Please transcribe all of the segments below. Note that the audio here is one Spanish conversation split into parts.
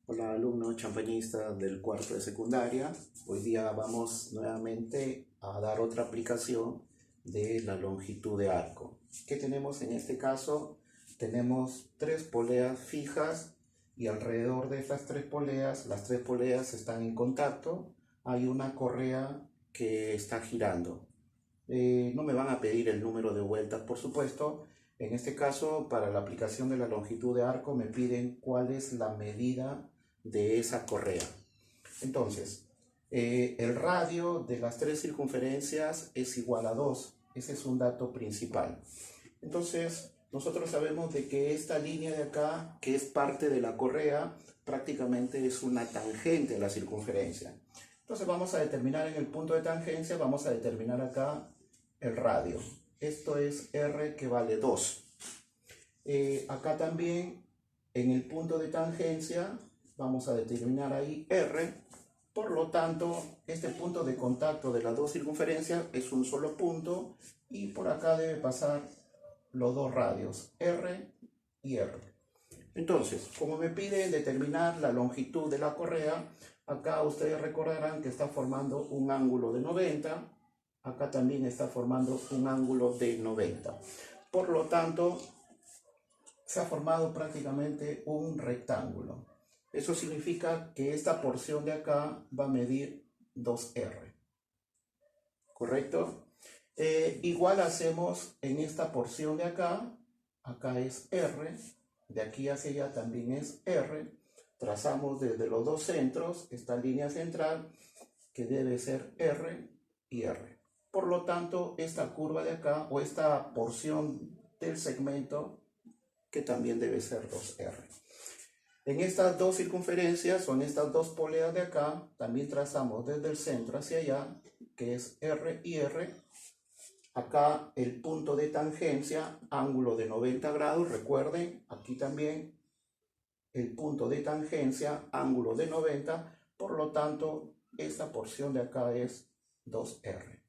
Hola alumnos champañistas del cuarto de secundaria. Hoy día vamos nuevamente a dar otra aplicación de la longitud de arco. ¿Qué tenemos en este caso? Tenemos tres poleas fijas y alrededor de estas tres poleas, las tres poleas están en contacto. Hay una correa que está girando. No me van a pedir el número de vueltas, por supuesto. En este caso, para la aplicación de la longitud de arco, me piden cuál es la medida de esa correa. Entonces, el radio de las tres circunferencias es igual a 2. Ese es un dato principal. Entonces, nosotros sabemos de que esta línea de acá, que es parte de la correa, prácticamente es una tangente a la circunferencia. Entonces vamos a determinar en el punto de tangencia, vamos a determinar acá el radio. Esto es R que vale 2. Acá también en el punto de tangencia vamos a determinar ahí R. Por lo tanto, este punto de contacto de las dos circunferencias es un solo punto y por acá debe pasar los dos radios, R y R. Entonces, como me piden determinar la longitud de la correa, acá ustedes recordarán que está formando un ángulo de 90. Acá también está formando un ángulo de 90. Por lo tanto, se ha formado prácticamente un rectángulo. Eso significa que esta porción de acá va a medir 2R. ¿Correcto? Igual hacemos en esta porción de acá. Acá es R. De aquí hacia allá también es R. Trazamos desde los dos centros esta línea central que debe ser R y R. Por lo tanto, esta curva de acá o esta porción del segmento que también debe ser 2R. En estas dos circunferencias o en estas dos poleas de acá, también trazamos desde el centro hacia allá, que es R y R. Acá el punto de tangencia, ángulo de 90 grados, recuerden, aquí también el punto de tangencia, ángulo de 90, por lo tanto, esta porción de acá es 2R.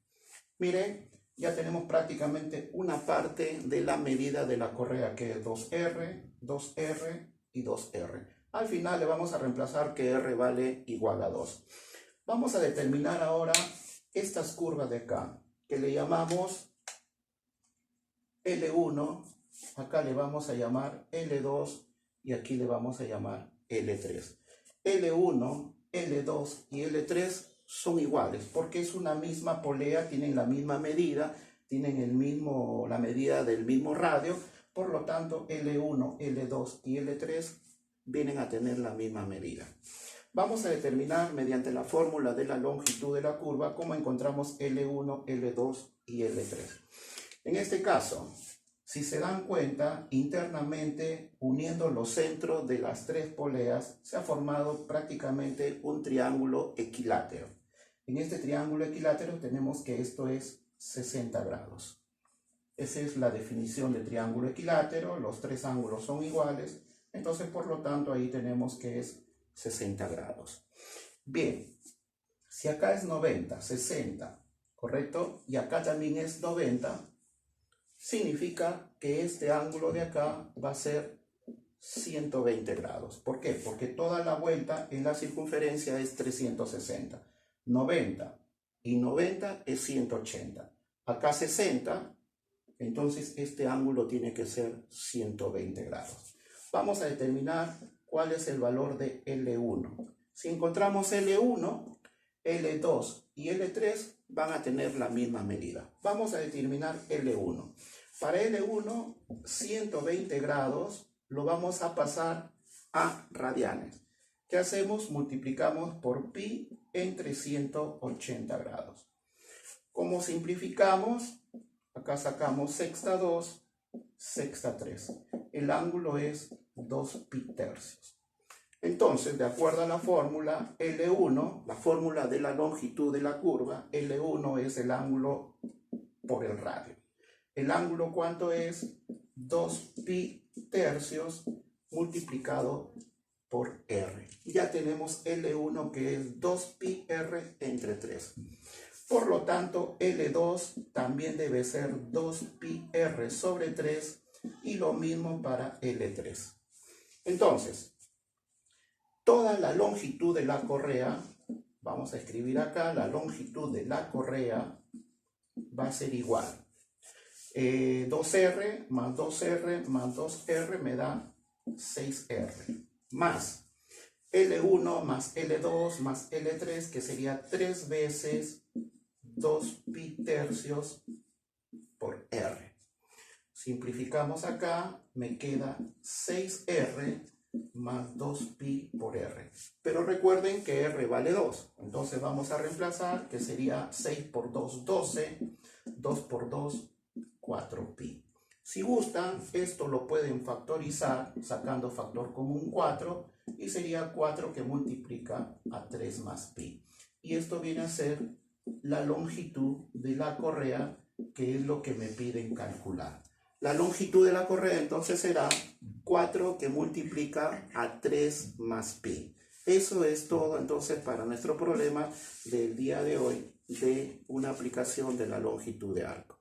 Miren, ya tenemos prácticamente una parte de la medida de la correa, que es 2R, 2R y 2R. Al final le vamos a reemplazar que R vale igual a 2. Vamos a determinar ahora estas curvas de acá, que le llamamos L1, acá le vamos a llamar L2 y aquí le vamos a llamar L3. L1, L2 y L3 son iguales porque es una misma polea, tienen la misma medida, tienen la medida del mismo radio, por lo tanto L1, L2 y L3 vienen a tener la misma medida. Vamos a determinar mediante la fórmula de la longitud de la curva cómo encontramos L1, L2 y L3. En este caso, si se dan cuenta, internamente, uniendo los centros de las tres poleas, se ha formado prácticamente un triángulo equilátero. En este triángulo equilátero tenemos que esto es 60 grados. Esa es la definición de triángulo equilátero, los tres ángulos son iguales, entonces por lo tanto ahí tenemos que es 60 grados. Bien, si acá es 90, 60, ¿correcto? Y acá también es 90, significa que este ángulo de acá va a ser 120 grados. ¿Por qué? Porque toda la vuelta en la circunferencia es 360. 90 y 90 es 180. Acá 60, entonces este ángulo tiene que ser 120 grados. Vamos a determinar cuál es el valor de L1. Si encontramos L1, L2 y L3 van a tener la misma medida. Vamos a determinar L1. Para L1, 120 grados lo vamos a pasar a radianes. ¿Qué hacemos? Multiplicamos por pi entre 180 grados. ¿Cómo simplificamos? Acá sacamos sexta 2, sexta 3. El ángulo es 2 pi tercios. Entonces, de acuerdo a la fórmula L1, la fórmula de la longitud de la curva, L1 es el ángulo por el radio. ¿El ángulo cuánto es? 2 pi tercios multiplicado por R. Ya tenemos L1 que es 2 pi R entre 3. Por lo tanto, L2 también debe ser 2 pi R sobre 3 y lo mismo para L3. Entonces, toda toda la longitud de la correa, vamos a escribir acá, la longitud de la correa va a ser igual. 2R más 2R más 2R me da 6R. Más L1 más L2 más L3, que sería 3 veces 2 pi tercios por R. Simplificamos acá, me queda 6R más 2pi por R. Pero recuerden que R vale 2. Entonces vamos a reemplazar, que sería 6 por 2, 12. 2 por 2, 4pi. Si gustan, esto lo pueden factorizar sacando factor común 4 y sería 4 que multiplica a 3 más pi. Y esto viene a ser la longitud de la correa, que es lo que me piden calcular. La longitud de la correa entonces será 4 que multiplica a 3 más pi. Eso es todo entonces para nuestro problema del día de hoy de una aplicación de la longitud de arco.